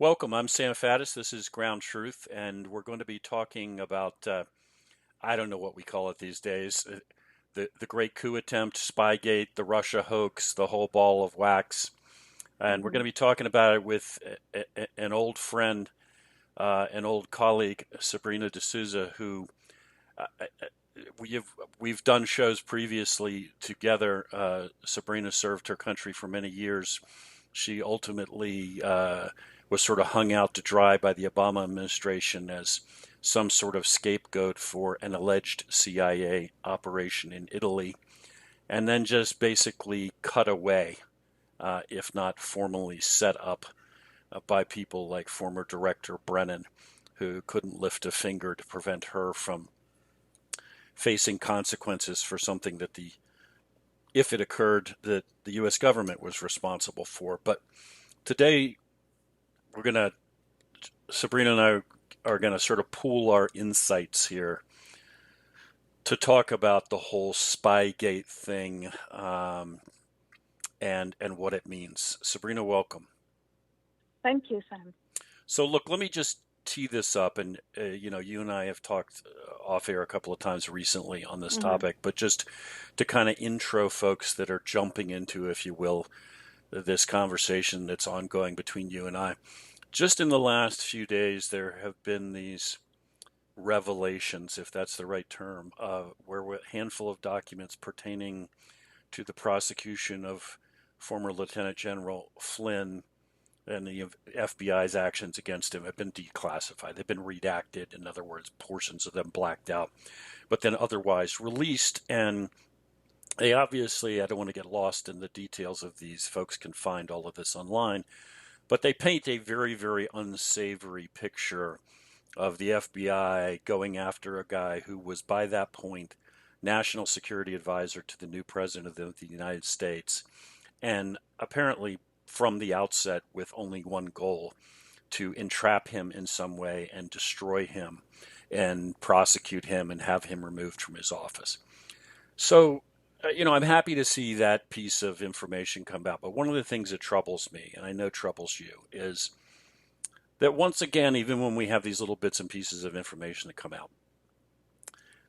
Welcome. I'm Sam Faddis. This is Ground Truth, and we're going to be talking about I don't know what we call it these days. The great coup attempt, Spygate, the Russia hoax, the whole ball of wax, and we're hmm going to be talking about it with an old friend, an old colleague, Sabrina DeSousa, who uh, uh, we've done shows previously together. Sabrina served her country for many years. She ultimately was sort of hung out to dry by the Obama administration as some sort of scapegoat for an alleged CIA operation in Italy, and then just basically cut away, if not formally set up by people like former director Brennan, who couldn't lift a finger to prevent her from facing consequences for something that if it occurred, that the U.S. government was responsible for. But today, we're going to, Sabrina and I are going to sort of pool our insights here to talk about the whole Spygate thing, and what it means. Sabrina, welcome. Thank you, Sam. So, look, let me just tee this up, and you and I have talked off air a couple of times recently on this hmm topic, but just to kind of intro folks that are jumping into, if you will, this conversation that's ongoing between you and I. Just in the last few days, there have been these revelations, if that's the right term, where a handful of documents pertaining to the prosecution of former Lieutenant General Flynn and the FBI's actions against him have been declassified. They've been redacted, in other words, portions of them blacked out, but then otherwise released. And they obviously, I don't want to get lost in the details of these, folks can find all of this online, but they paint a very, very unsavory picture of the FBI going after a guy who was, by that point, national security advisor to the new president of the United States, and apparently from the outset with only one goal: to entrap him in some way and destroy him and prosecute him and have him removed from his office. So, I'm happy to see that piece of information come out. But one of the things that troubles me, and I know troubles you, is that once again, even when we have these little bits and pieces of information that come out,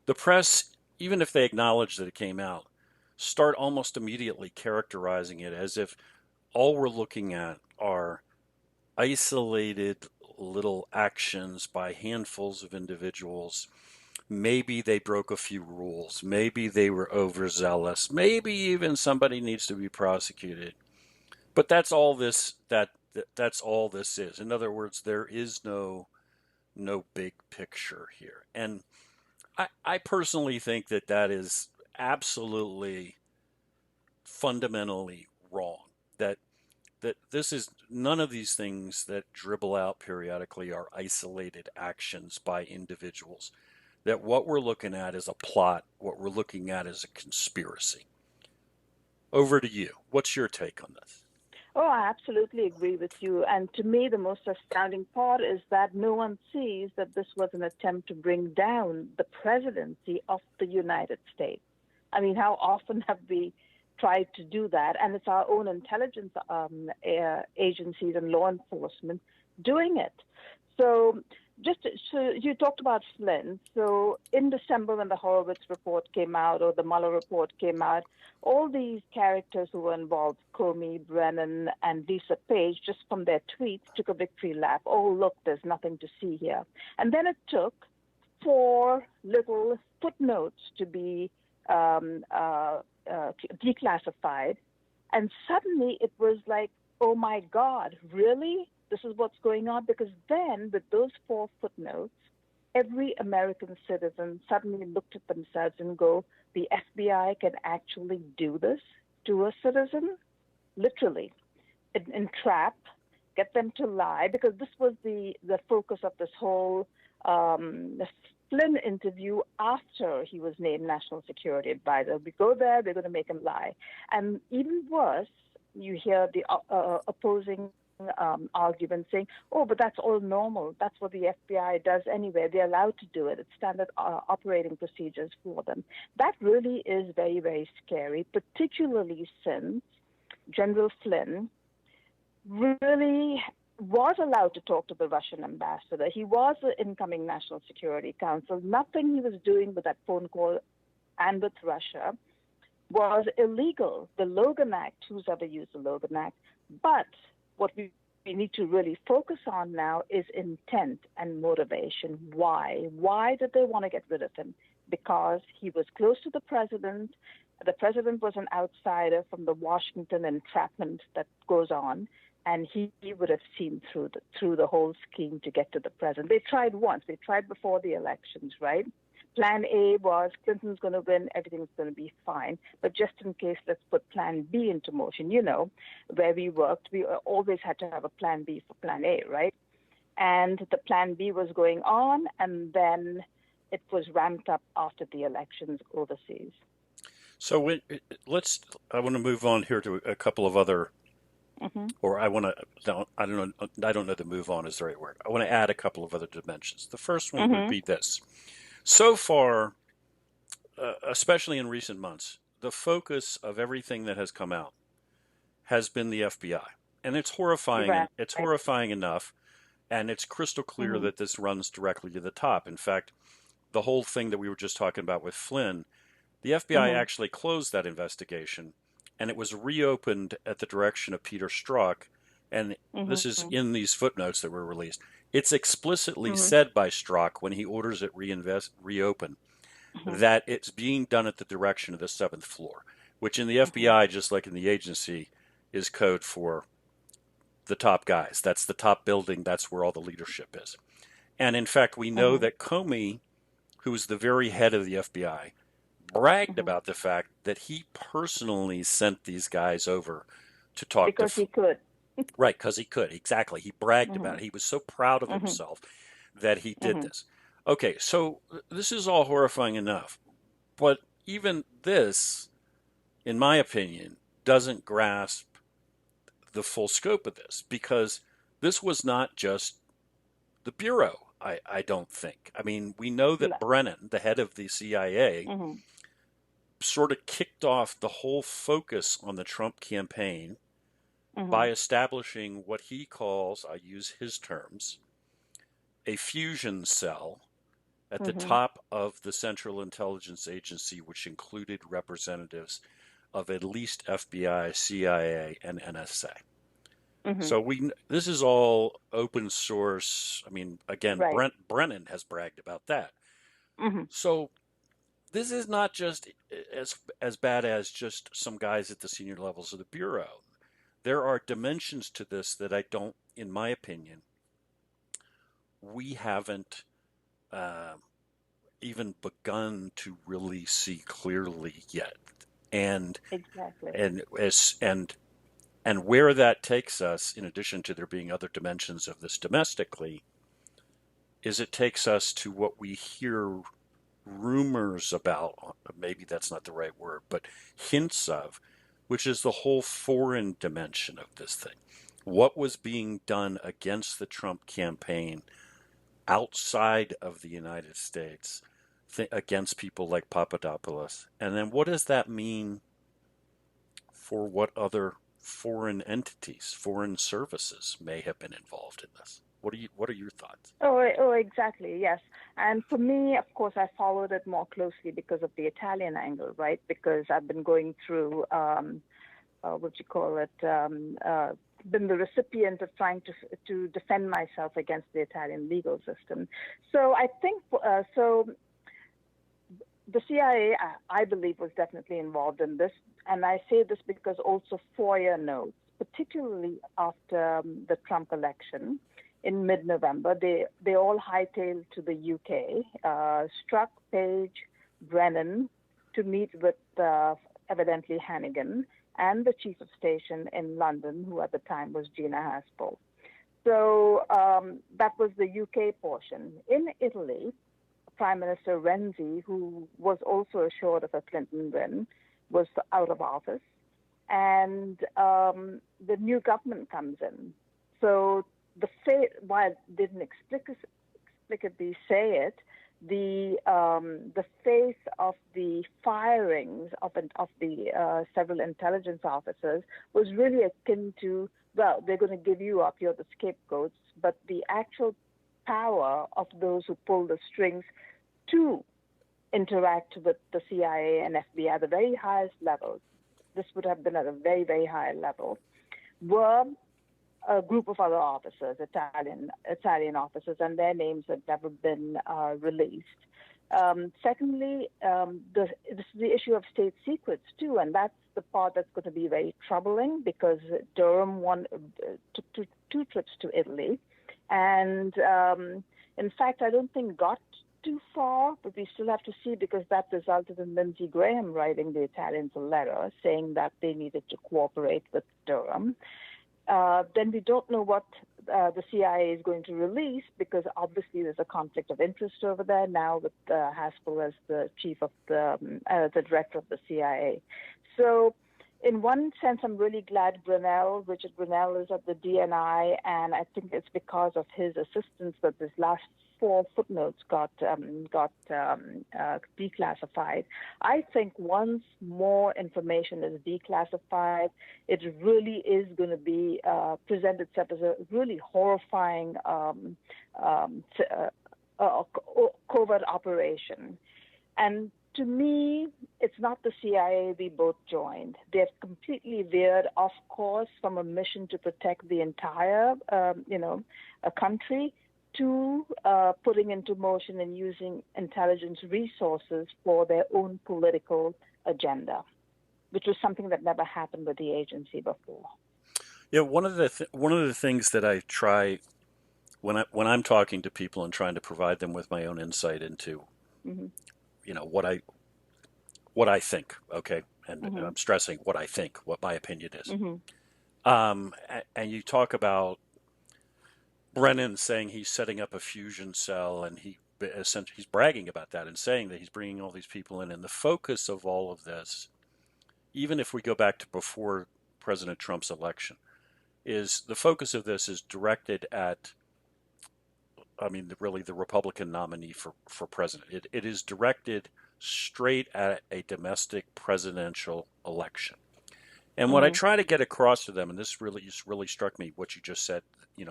the press, even if they acknowledge that it came out, start almost immediately characterizing it as if all we're looking at are isolated little actions by handfuls of individuals. Maybe they broke a few rules. Maybe they were overzealous. Maybe even somebody needs to be prosecuted. But that's all this is. In other words, there is no big picture here. And I personally think that is absolutely fundamentally wrong. That this is none of these things that dribble out periodically are isolated actions by individuals. That what we're looking at is a plot, what we're looking at is a conspiracy. Over to you. What's your take on this? Oh, I absolutely agree with you. And to me, the most astounding part is that no one sees that this was an attempt to bring down the presidency of the United States. I mean, how often have we tried to do that? And it's our own intelligence agencies and law enforcement doing it. So, so you talked about Flynn. So in December, when the Horowitz report came out or the Mueller report came out, all these characters who were involved, Comey, Brennan, and Lisa Page, just from their tweets, took a victory lap. Oh, look, there's nothing to see here. And then it took four little footnotes to be declassified. And suddenly it was like, oh my God, really? This is what's going on? Because then, with those four footnotes, every American citizen suddenly looked at themselves and go, the FBI can actually do this to a citizen? Literally. Entrap, get them to lie, because this was the focus of this whole Flynn interview after he was named National Security Advisor. We go there, they're going to make him lie. And even worse, you hear the opposing argument saying, oh, but that's all normal. That's what the FBI does anyway. They're allowed to do it. It's standard operating procedures for them. That really is very, very scary, particularly since General Flynn really was allowed to talk to the Russian ambassador. He was the incoming National Security Council. Nothing he was doing with that phone call and with Russia was illegal. The Logan Act, who's ever used the Logan Act. But what we need to really focus on now is intent and motivation. Why? Why did they want to get rid of him? Because he was close to the president. The president was an outsider from the Washington entrapment that goes on, and he would have seen through the whole scheme to get to the president. They tried once. They tried before the elections, right? Plan A was Clinton's going to win, everything's going to be fine. But just in case, let's put Plan B into motion. You know, where we worked, we always had to have a Plan B for Plan A, right? And the Plan B was going on, and then it was ramped up after the elections overseas. So I want to move on here to a couple of other, or I want to, I don't know the move on is the right word. I want to add a couple of other dimensions. The first one would be this. So far, especially in recent months, the focus of everything that has come out has been the FBI. And it's horrifying. Right. It's horrifying enough. And it's crystal clear that this runs directly to the top. In fact, the whole thing that we were just talking about with Flynn, the FBI actually closed that investigation, and it was reopened at the direction of Peter Strzok. And this is in these footnotes that were released. It's explicitly said by Strzok when he orders it reopen that it's being done at the direction of the seventh floor, which in the FBI, just like in the agency, is code for the top guys. That's the top building. That's where all the leadership is. And in fact, we know that Comey, who is the very head of the FBI, bragged about the fact that he personally sent these guys over to talk because he could. Right, because he could. Exactly. He bragged about it. He was so proud of himself that he did this. Okay, so this is all horrifying enough. But even this, in my opinion, doesn't grasp the full scope of this, because this was not just the Bureau, I don't think. I mean, we know that Brennan, the head of the CIA, sort of kicked off the whole focus on the Trump campaign by establishing what he calls, I use his terms, a fusion cell at the top of the Central Intelligence Agency, which included representatives of at least FBI, CIA, and NSA. So this is all open source. I mean, again, Brennan has bragged about that. So this is not just as bad as just some guys at the senior levels of the Bureau. There are dimensions to this that I don't, in my opinion, we haven't even begun to really see clearly yet. And and where that takes us, in addition to there being other dimensions of this domestically, is it takes us to what we hear rumors about, maybe that's not the right word, but hints of, which is the whole foreign dimension of this thing. What was being done against the Trump campaign outside of the United States against people like Papadopoulos? And then what does that mean for what other foreign entities, foreign services may have been involved in this? What are your thoughts? Oh, exactly. Yes. And for me, of course, I followed it more closely because of the Italian angle, right? Because I've been going through, been the recipient of trying to defend myself against the Italian legal system. So I think, the CIA, I believe, was definitely involved in this. And I say this because also FOIA notes, particularly after the Trump election, in mid-November, they all hightailed to the UK, Strzok, Page, Brennan, to meet with evidently Hannigan and the chief of station in London, who at the time was Gina Haspel. So that was the UK portion. In Italy, Prime Minister Renzi, who was also assured of a Clinton win, was out of office, and the new government comes in. So while it didn't explicitly say it, the face of the firings of the several intelligence officers was really akin to well, they're going to give you up, you're the scapegoats, but the actual power of those who pull the strings to interact with the CIA and FBI at the very highest levels, this would have been at a very, very high level, were a group of other officers, Italian officers, and their names have never been released. Secondly, this is the issue of state secrets too, and that's the part that's going to be very troubling because Durham took two trips to Italy, and in fact, I don't think got too far, but we still have to see because that resulted in Lindsey Graham writing the Italians a letter saying that they needed to cooperate with Durham. Then we don't know what the CIA is going to release because obviously there's a conflict of interest over there now with Haspel as the chief of the director of the CIA. So in one sense, I'm really glad Richard Grenell is at the DNI, and I think it's because of his assistance that this last 4 footnotes got declassified. I think once more information is declassified, it really is going to be present itself as a really horrifying covert operation. And to me, it's not the CIA we both joined. They've completely veered off course from a mission to protect the entire, a country to putting into motion and using intelligence resources for their own political agenda, which was something that never happened with the agency before. Yeah, one of the things that I try when I'm talking to people and trying to provide them with my own insight into, Mm-hmm. what I think, okay, and Mm-hmm. I'm stressing what I think, what my opinion is. Mm-hmm. And you talk about Brennan saying he's setting up a fusion cell, and he's bragging about that and saying that he's bringing all these people in. And the focus of all of this, even if we go back to before President Trump's election, is the focus of this is directed at, really the Republican nominee for president. It is directed straight at a domestic presidential election. And what I Mm-hmm. try to get across to them, and this really struck me, what you just said,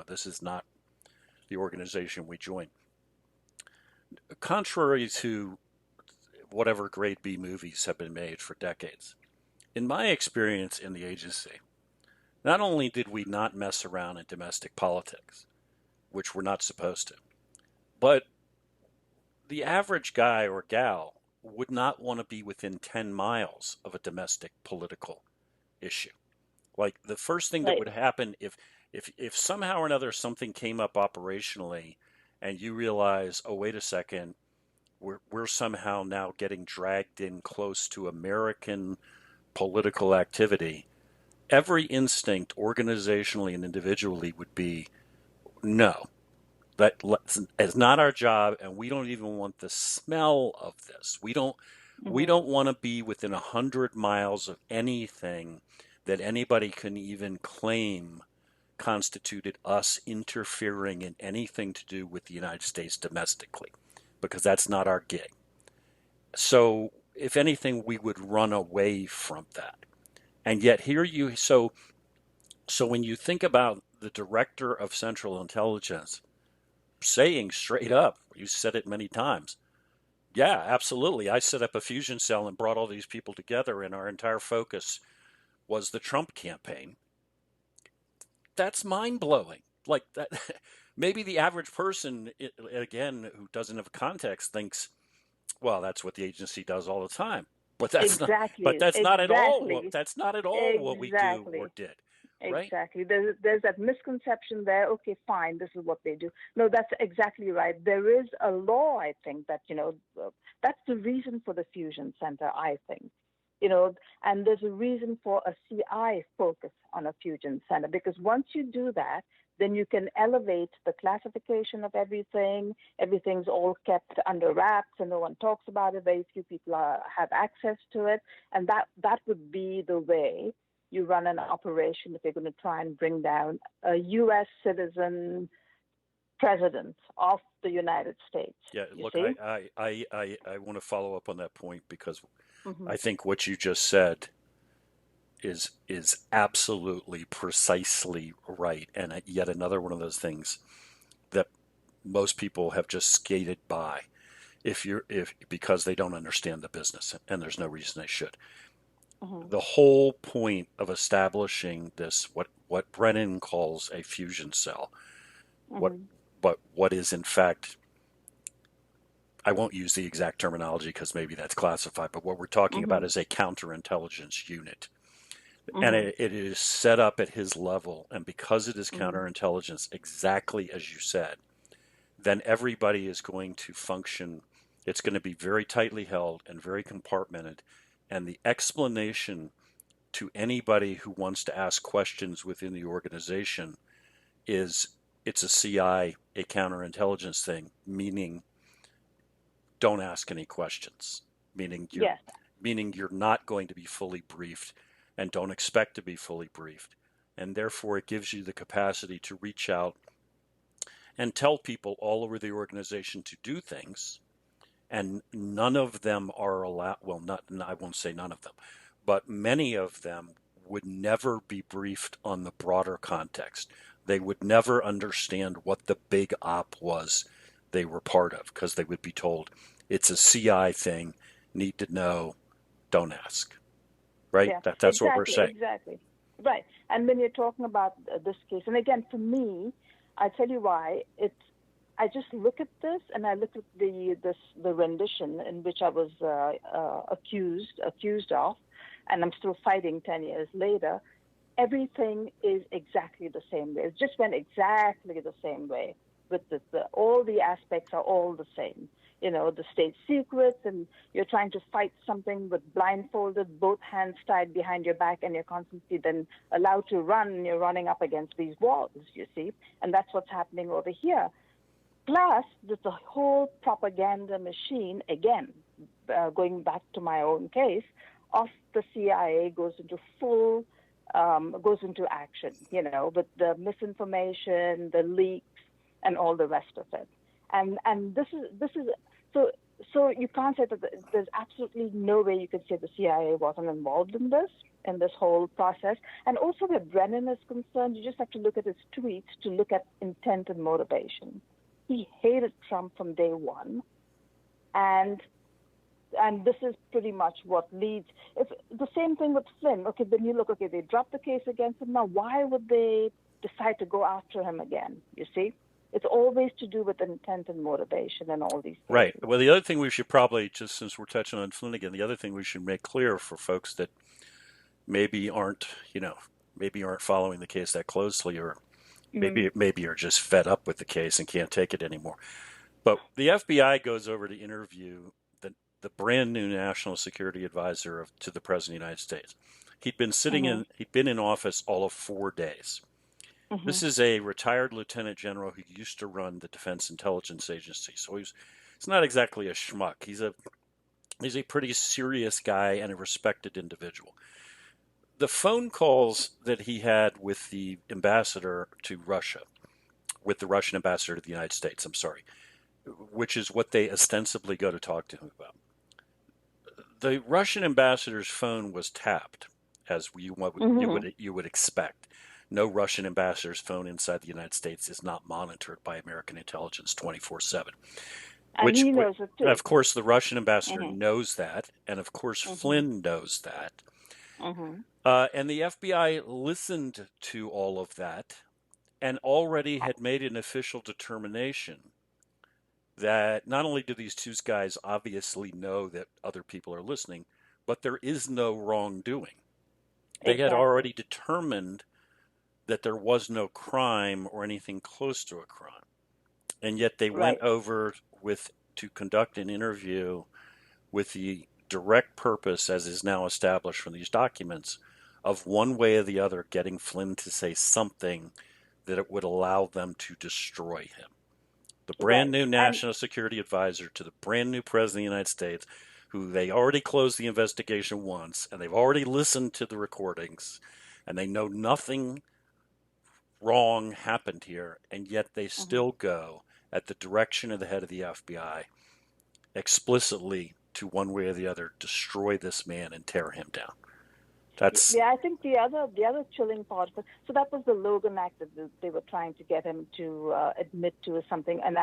this is not the organization we joined. Contrary to whatever grade B movies have been made for decades, in my experience in the agency, not only did we not mess around in domestic politics, which we're not supposed to, but the average guy or gal would not want to be within 10 miles of a domestic political issue. Like the first thing that would happen if somehow or another something came up operationally and you realize, oh, wait a second, we're somehow now getting dragged in close to American political activity, every instinct organizationally and individually would be, no, that is not our job, and we don't even want the smell of this. We don't want to be within 100 miles of anything that anybody can even claim constituted us interfering in anything to do with the United States domestically, because that's not our gig. So if anything, we would run away from that. And yet so when you think about the director of Central Intelligence saying straight up, you said it many times, yeah, absolutely, I set up a fusion cell and brought all these people together, and our entire focus was the Trump campaign. That's mind-blowing. Like that, maybe the average person, again, who doesn't have context, thinks, well, that's what the agency does all the time. But that's not. But Exactly. that's not at all. Exactly. That's not at all what we do or Exactly. did. Right? Exactly. There's that misconception there. Okay, fine, this is what they do. No, that's exactly right. There is a law, I think, that, that's the reason for the fusion center, I think. And there's a reason for a CI focus on a fusion center, because once you do that, then you can elevate the classification of everything. Everything's all kept under wraps and no one talks about it. Very few people have access to it. And that would be the way you run an operation if you're going to try and bring down a U.S. citizen president of the United States. Yeah, look, see? I want to follow up on that point because Mm-hmm. I think what you just said is absolutely precisely right, and yet another one of those things that most people have just skated by if because they don't understand the business, and there's no reason they should. Mm-hmm. The whole point of establishing this, what Brennan calls a fusion cell, what Mm-hmm. but what is in fact, I won't use the exact terminology because maybe that's classified, but what we're talking about Mm-hmm. is a counterintelligence unit. And Mm-hmm. it is set up at his level. And because it is Mm-hmm. counterintelligence, exactly as you said, then everybody is going to function. It's going to be very tightly held and very compartmented. And the explanation to anybody who wants to ask questions within the organization is it's a CI, a counterintelligence thing, meaning don't ask any questions, meaning you're Yes. meaning you're not going to be fully briefed and don't expect to be fully briefed. And therefore it gives you the capacity to reach out and tell people all over the organization to do things, and none of them are allowed, well, not, I won't say none of them, but many of them would never be briefed on the broader context. They would never understand what the big op was they were part of, because they would be told it's a CI thing, need to know, don't ask. Right? Yeah. That's what we're Exactly. saying. Exactly. Right. And when you're talking about this case, and again, for me, I tell you why. I just look at this, and I look at the rendition in which I was accused of, and I'm still fighting 10 years later. Everything is exactly the same way. It just went exactly the same way. With all the aspects are all the same. You know, the state secrets, and you're trying to fight something with blindfolded, both hands tied behind your back, and you're constantly then allowed to run, and you're running up against these walls, you see. And that's what's happening over here. Plus, there's a whole propaganda machine, again, going back to my own case, of the CIA goes into action, you know, with the misinformation, the leaks, and all the rest of it. And this is so so you can't say that there's absolutely no way you can say the CIA wasn't involved in this whole process. And also, where Brennan is concerned, you just have to look at his tweets to look at intent and motivation. He hated Trump from day one, and this is pretty much what leads. If the same thing with Flynn. Okay, then you look. Okay, they dropped the case against him. Now, why would they decide to go after him again? You see, it's always to do with intent and motivation and all these Right. cases. Well, the other thing we should probably, just since we're touching on Flynn again, the other thing we should make clear for folks that maybe aren't, maybe aren't following the case that closely, or Mm-hmm. maybe are just fed up with the case and can't take it anymore. But the FBI goes over to interview the brand new national security advisor to the president of the United States. Mm-hmm. He'd been in office all of 4 days. Mm-hmm. This is a retired lieutenant general who used to run the Defense Intelligence Agency. So he's not exactly a schmuck. He's a pretty serious guy and a respected individual. The phone calls that he had with the ambassador to Russia, with the Russian ambassador to the United States, I'm sorry, which is what they ostensibly go to talk to him about. The Russian ambassador's phone was tapped, as Mm-hmm. you would expect. No Russian ambassador's phone inside the United States is not monitored by American intelligence 24/7. And he knows it too. Of course, the Russian ambassador Mm-hmm. knows that, and of course, Mm-hmm. Flynn knows that. Mm-hmm. And the FBI listened to all of that and already had made an official determination that not only do these two guys obviously know that other people are listening, but there is no wrongdoing. They had Exactly. already determined that there was no crime or anything close to a crime. And yet they went Right. over to conduct an interview with the direct purpose, as is now established from these documents, of one way or the other getting Flynn to say something that it would allow them to destroy him. The brand Right. new And national security advisor to the brand new president of the United States, who they already closed the investigation once, and they've already listened to the recordings, and they know nothing wrong happened here, and yet they mm-hmm. still go at the direction of the head of the FBI explicitly to one way or the other destroy this man and tear him down. That's Yeah, I think the other chilling part. So that was the Logan Act that they were trying to get him to admit to something, and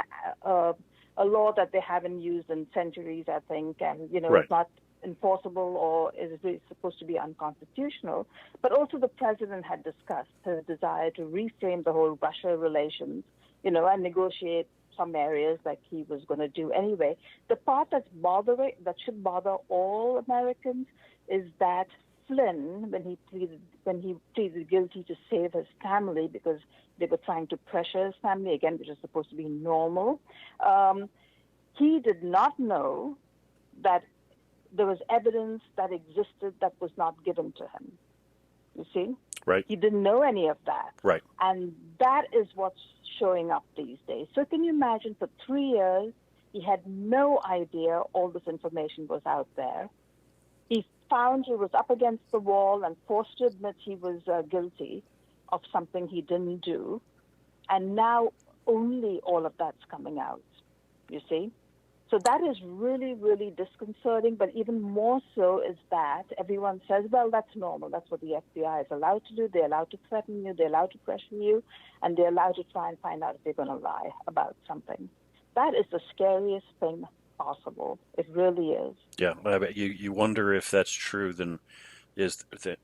a law that they haven't used in centuries, I think, and is right. not enforceable or is really supposed to be unconstitutional. But also the president had discussed his desire to reframe the whole Russia relations, and negotiate some areas like he was going to do anyway. The part that should bother all Americans is that Flynn, when he pleaded guilty to save his family because they were trying to pressure his family again, which is supposed to be normal, he did not know that there was evidence that existed that was not given to him. You see? Right. He didn't know any of that. Right. And that is what's showing up these days. So can you imagine for 3 years, he had no idea all this information was out there. He found he was up against the wall and forced to admit he was guilty of something he didn't do. And now only all of that's coming out, you see? So that is really, really disconcerting. But even more so is that everyone says, well, that's normal. That's what the FBI is allowed to do. They're allowed to threaten you. They're allowed to pressure you. And they're allowed to try and find out if they're going to lie about something. That is the scariest thing possible. It really is. Yeah. I bet you wonder if that's true. Then is that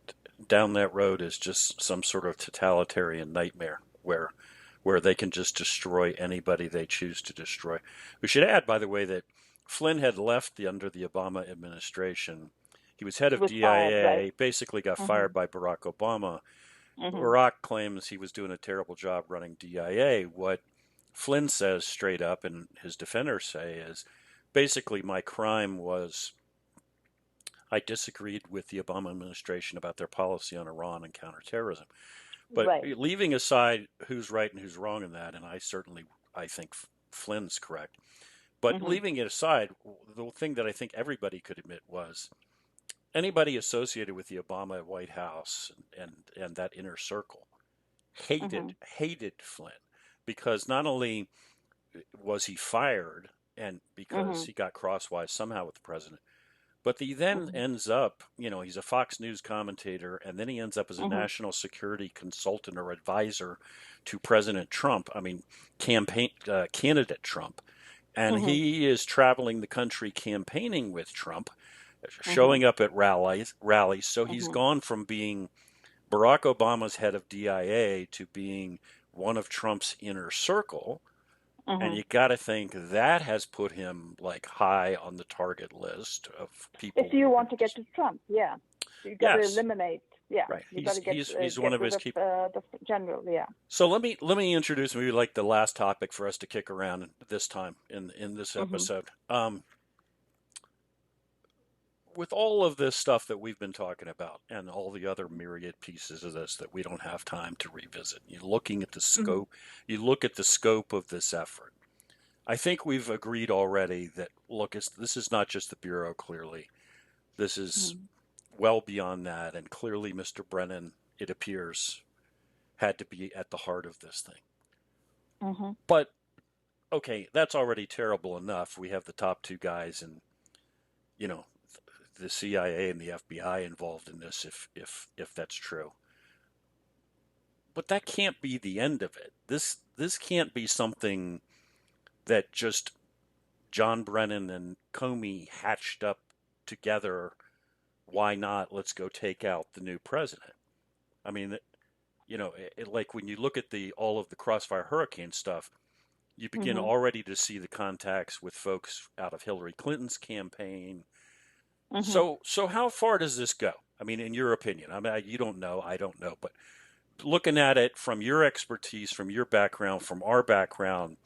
down that road is just some sort of totalitarian nightmare where they can just destroy anybody they choose to destroy. We should add, by the way, that Flynn had left under the Obama administration. He was head He of was fired, right? DIA, basically got fired Mm-hmm. by Barack Obama. Mm-hmm. Barack claims he was doing a terrible job running DIA. What Flynn says straight up, and his defenders say, is basically my crime was I disagreed with the Obama administration about their policy on Iran and counterterrorism. But Right. leaving aside who's right and who's wrong in that, and I think Flynn's correct. But Mm-hmm. leaving it aside, the thing that I think everybody could admit was anybody associated with the Obama White House and that inner circle Mm-hmm. hated Flynn because not only was he fired and because Mm-hmm. he got crosswise somehow with the president, but he then Mm-hmm. ends up, he's a Fox News commentator, and then he ends up as a Mm-hmm. national security consultant or advisor to President Trump. I mean, campaign candidate Trump, and Mm-hmm. he is traveling the country campaigning with Trump, Mm-hmm. showing up at rallies. So he's Mm-hmm. gone from being Barack Obama's head of DIA to being one of Trump's inner circle. And Mm-hmm. you got to think that has put him like high on the target list of If people. you want to get to Trump, yeah, you got to Yes, eliminate. Yeah, right. you got to He's one get of rid his of key. the general. Yeah. So let me introduce maybe like the last topic for us to kick around this time in this Mm-hmm. episode. With all of this stuff that we've been talking about and all the other myriad pieces of this that we don't have time to revisit, you're looking at the Mm-hmm. scope. You look at the scope of this effort. I think we've agreed already that look, this is not just the Bureau. Clearly, this is Mm-hmm. well beyond that, and clearly, Mr. Brennan, it appears, had to be at the heart of this thing. Mm-hmm. But okay, that's already terrible enough. We have the top two guys and you know the CIA and the FBI involved in this if that's true. But that can't be the end of it. This can't be something that just John Brennan and Comey hatched up together. Why not? Let's go take out the new president. I mean, like when you look at the all of the Crossfire Hurricane stuff, you begin Mm-hmm. already to see the contacts with folks out of Hillary Clinton's campaign. Mm-hmm. So how far does this go? I mean, in your opinion, I mean, you don't know, I don't know, but looking at it from your expertise, from your background, from our background,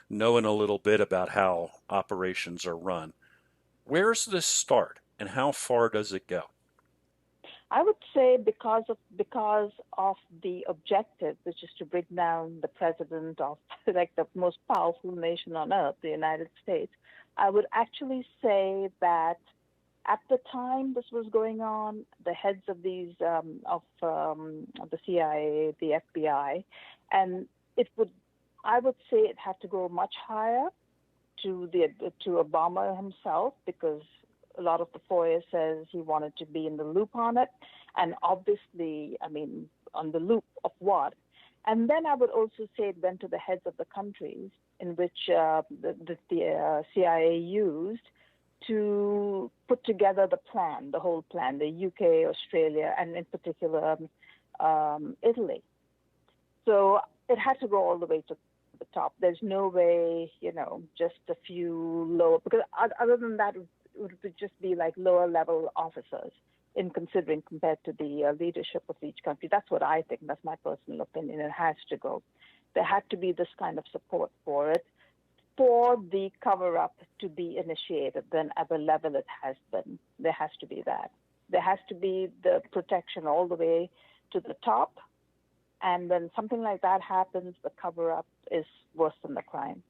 knowing a little bit about how operations are run, where's this start and how far does it go? I would say because of the objective, which is to bring down the president of like the most powerful nation on earth, the United States. I would actually say that at the time this was going on, the heads of these of the CIA, the FBI, and it would I would say it had to go much higher to Obama himself because a lot of the FOIA says he wanted to be in the loop on it. And obviously, I mean, on the loop of what? And then I would also say it went to the heads of the countries in which the CIA used to put together the plan, the whole plan, the UK, Australia, and in particular Italy. So it had to go all the way to the top. There's no way, just a few lower, because other than that, it would just be like lower level officers in considering compared to the leadership of each country. That's what I think. That's my personal opinion. It has to go. There had to be this kind of support for it, for the cover-up to be initiated, then at the level it has been. There has to be that. There has to be the protection all the way to the top. And when something like that happens, the cover-up is worse than the crime.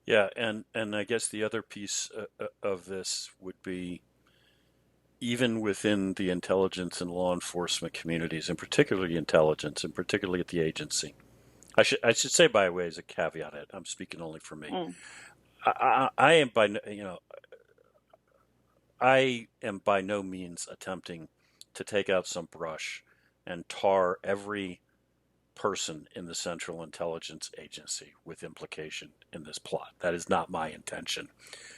Yeah, and I guess the other piece of this would be even within the intelligence and law enforcement communities, and particularly intelligence, and particularly at the agency. I should say by way as a caveat, I'm speaking only for me. Mm. I am I am by no means attempting to take out some brush and tar every person in the Central Intelligence Agency with implication in this plot. That is not my intention.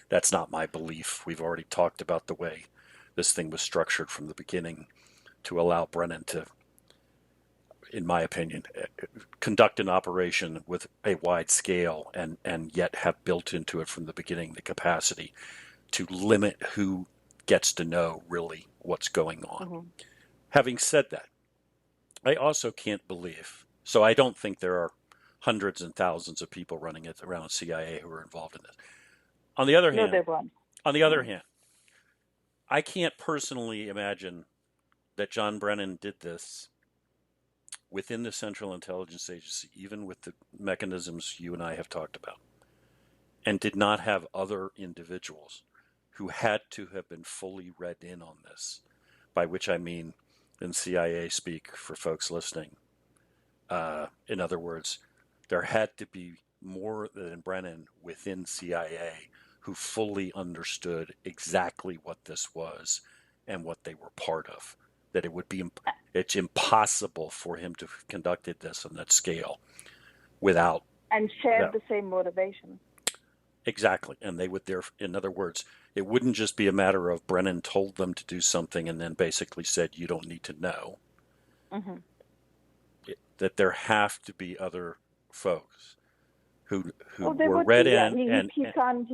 That's not my belief. We've already talked about the way this thing was structured from the beginning to allow Brennan to, in my opinion, conduct an operation with a wide scale and yet have built into it from the beginning the capacity to limit who gets to know really what's going on. Mm-hmm. Having said that, I also can't believe, so I don't think there are hundreds and thousands of people running it around CIA who are involved in this. On the other No, hand, they won't. on the other hand, I can't personally imagine that John Brennan did this within the Central Intelligence Agency, even with the mechanisms you and I have talked about, and did not have other individuals who had to have been fully read in on this, by which I mean, in CIA speak for folks listening, in other words, there had to be more than Brennan within CIA who fully understood exactly what this was and what they were part of. That it would be, it's impossible for him to have conducted this on that scale without. And shared the same motivation. Exactly. And they would in other words, it wouldn't just be a matter of Brennan told them to do something and then basically said, you don't need to know. Mm-hmm. That there have to be other folks who were would read be, yeah. in. He can't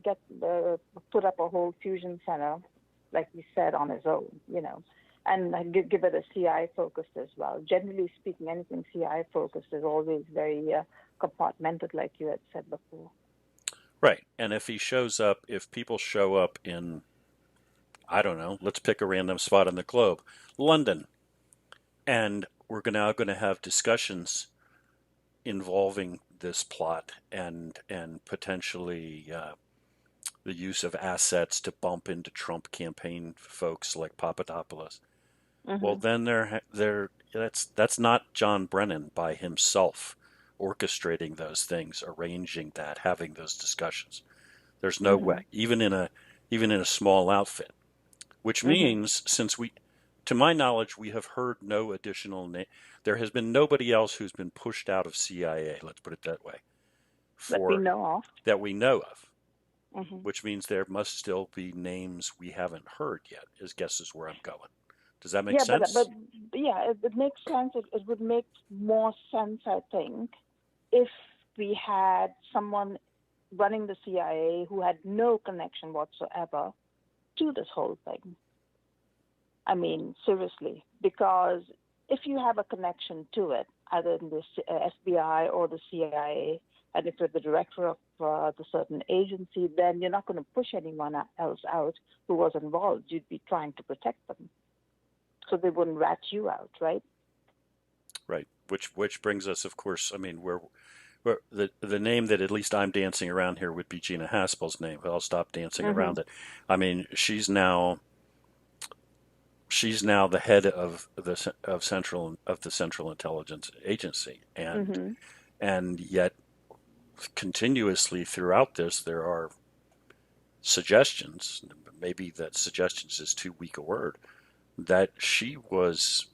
get put up a whole fusion center, like he said, on his own, and give it a CI focused as well. Generally speaking, anything CI focused is always very compartmented, like you had said before. Right. And if people show up in, I don't know, let's pick a random spot on the globe, London, and we're now going to have discussions involving this plot and potentially the use of assets to bump into Trump campaign folks like Papadopoulos. Mm-hmm. Well, then that's not John Brennan by himself orchestrating those things, arranging that, having those discussions. There's no mm-hmm. way, even in a small outfit, which mm-hmm. means to my knowledge, we have heard no additional name. There has been nobody else who's been pushed out of CIA. Let's put it that way. That we know of. Mm-hmm. Which means there must still be names we haven't heard yet. Is where I'm going. Does that make sense? But it makes sense. It would make more sense, I think, if we had someone running the CIA who had no connection whatsoever to this whole thing. I mean, seriously, because if you have a connection to it, either in the FBI or the CIA, and if you're the director of the certain agency, then you're not going to push anyone else out who was involved. You'd be trying to protect them, so they wouldn't rat you out, right? Right. Which brings us, of course. I mean, we're the name that at least I'm dancing around here would be Gina Haspel's name. But I'll stop dancing mm-hmm. around it. I mean, she's now the head of the Central Intelligence Agency, and yet continuously throughout this there are suggestions, maybe that suggestions is too weak a word, that she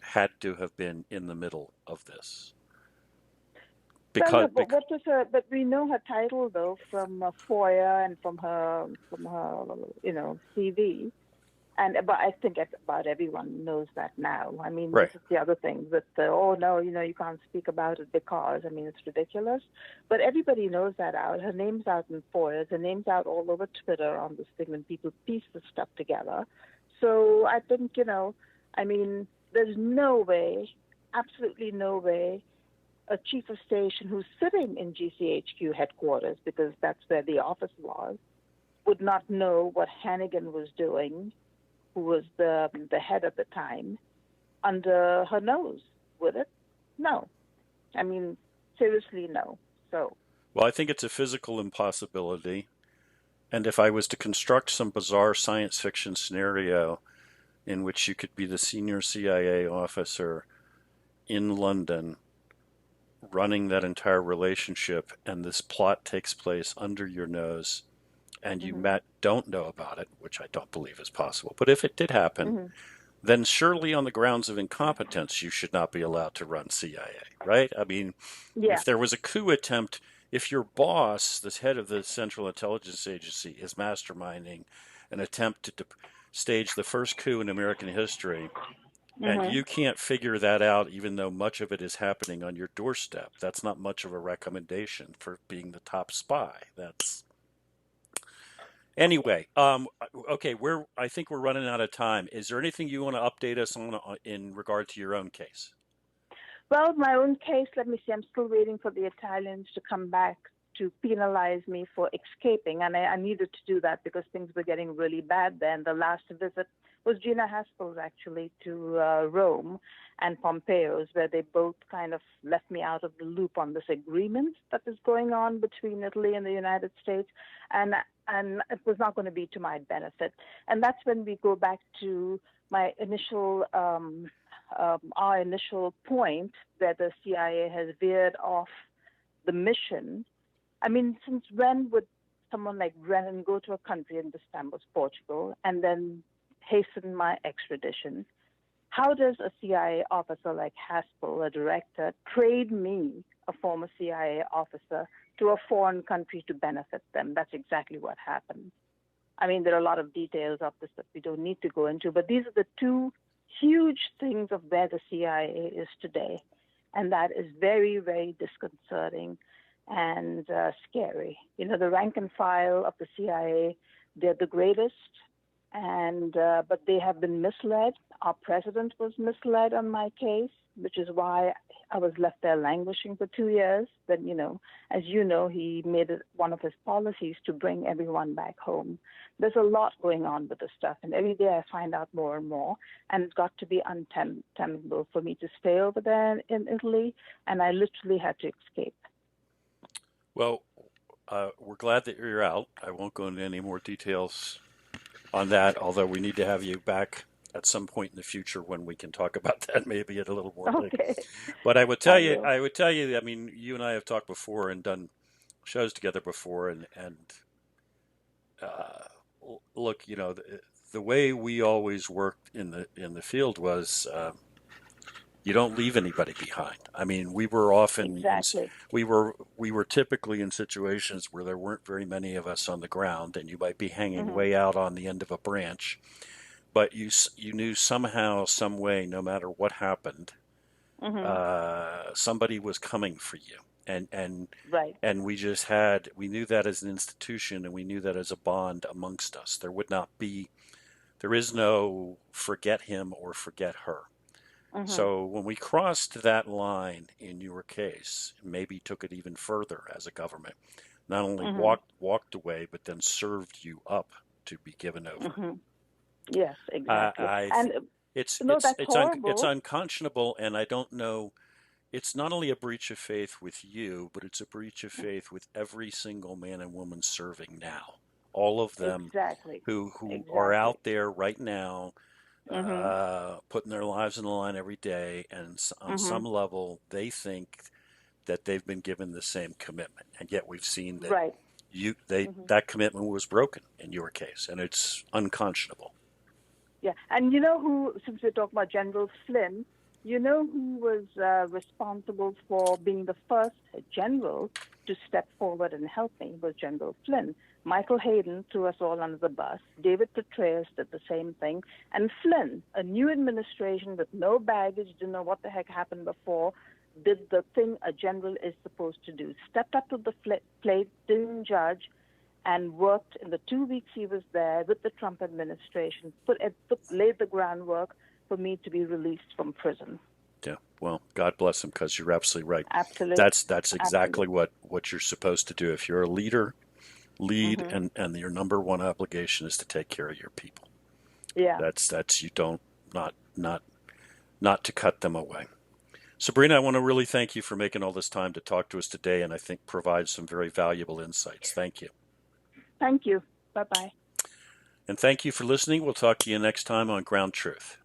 had to have been in the middle of this Well, because, but what was her? But we know her title though from FOIA and from her CV. And but I think about everyone knows that now. I mean, this right. is the other thing with the, oh no, you can't speak about it because, I mean, it's ridiculous. But everybody knows that out. Her name's out in FOIAs. Her name's out all over Twitter on this thing when people piece this stuff together. So I think, I mean, there's no way, absolutely no way, a chief of station who's sitting in GCHQ headquarters, because that's where the office was, would not know what Hannigan was doing, who was the head at the time, under her nose, would it? No. I mean, seriously, no. So, Well, I think it's a physical impossibility. And if I was to construct some bizarre science fiction scenario in which you could be the senior CIA officer in London running that entire relationship, and this plot takes place under your nose, and you mm-hmm, don't know about it, which I don't believe is possible. But if it did happen, mm-hmm. then surely on the grounds of incompetence, you should not be allowed to run CIA, right? I mean, Yeah, if there was a coup attempt, if your boss, the head of the Central Intelligence Agency, is masterminding an attempt to stage the first coup in American history, and mm-hmm. you can't figure that out, even though much of it is happening on your doorstep, that's not much of a recommendation for being the top spy. That's Anyway, okay, I think we're running out of time. Is there anything you want to update us on in regard to your own case? Well, my own case, let me see, I'm still waiting for the Italians to come back to penalize me for escaping. And I needed to do that because things were getting really bad then. The last visit was Gina Haspel's, actually, to Rome and Pompeo's, where they both kind of left me out of the loop on this agreement that is going on between Italy and the United States. And it was not going to be to my benefit. And that's when we go back to my initial our initial point that the CIA has veered off the mission. I mean, since when would someone like Brennan go to a country, and this time was Portugal, and then hasten my extradition? How does a CIA officer like Haspel, a director, trade me, a former CIA officer, to a foreign country to benefit them? That's exactly what happened. I mean, there are a lot of details of this that we don't need to go into, but these are the two huge things of where the CIA is today. And that is very, very disconcerting and scary. The rank and file of the CIA, they're the greatest, and but they have been misled. Our president was misled on my case, which is why I was left there languishing for 2 years. Then, as you know, he made it one of his policies to bring everyone back home. There's a lot going on with this stuff, and every day I find out more and more, and it's got to be untenable for me to stay over there in Italy, and I literally had to escape. Well, we're glad that you're out. I won't go into any more details on that, although we need to have you back at some point in the future when we can talk about that maybe at a little more length. Okay, But I will. I mean, you and I have talked before and done shows together before, and uh, look, the way we always worked in the field was you don't leave anybody behind. I mean, Exactly. we were typically in situations where there weren't very many of us on the ground, and you might be hanging Mm-hmm. way out on the end of a branch, but you knew somehow, some way, no matter what happened, Mm-hmm. somebody was coming for you, and Right. we knew that as an institution, and we knew that as a bond amongst us. There is no forget him or forget her. Mm-hmm. So when we crossed that line in your case, maybe took it even further as a government, not only Mm-hmm. walked away, but then served you up to be given over. Mm-hmm. Yes, I, exactly. I And that's it's horrible. unconscionable, and I don't know. It's not only a breach of faith with you, but it's a breach of faith with every single man and woman serving now. All of them Exactly. who are Exactly. out there right now, Mm-hmm. putting their lives on the line every day, and on Mm-hmm. some level, they think that they've been given the same commitment, and yet we've seen that Right. Mm-hmm. that commitment was broken in your case, and it's unconscionable. Yeah, and you know who, since we're talking about General Flynn, you know who was responsible for being the first general to step forward and help me was General Flynn. Michael Hayden threw us all under the bus. David Petraeus did the same thing. And Flynn, a new administration with no baggage, didn't know what the heck happened before, did the thing a general is supposed to do. Stepped up to the plate, didn't judge, and worked in the 2 weeks he was there with the Trump administration, laid the groundwork for me to be released from prison. Yeah, well, God bless him, because you're absolutely right. Absolutely. That's exactly Absolutely. what you're supposed to do. If you're a leader, lead, Mm-hmm. and your number one obligation is to take care of your people. Yeah. That's you don't not not not to cut them away. Sabrina, I want to really thank you for making all this time to talk to us today, and I think provide some very valuable insights. Thank you. Thank you. Bye-bye. And thank you for listening. We'll talk to you next time on Ground Truth.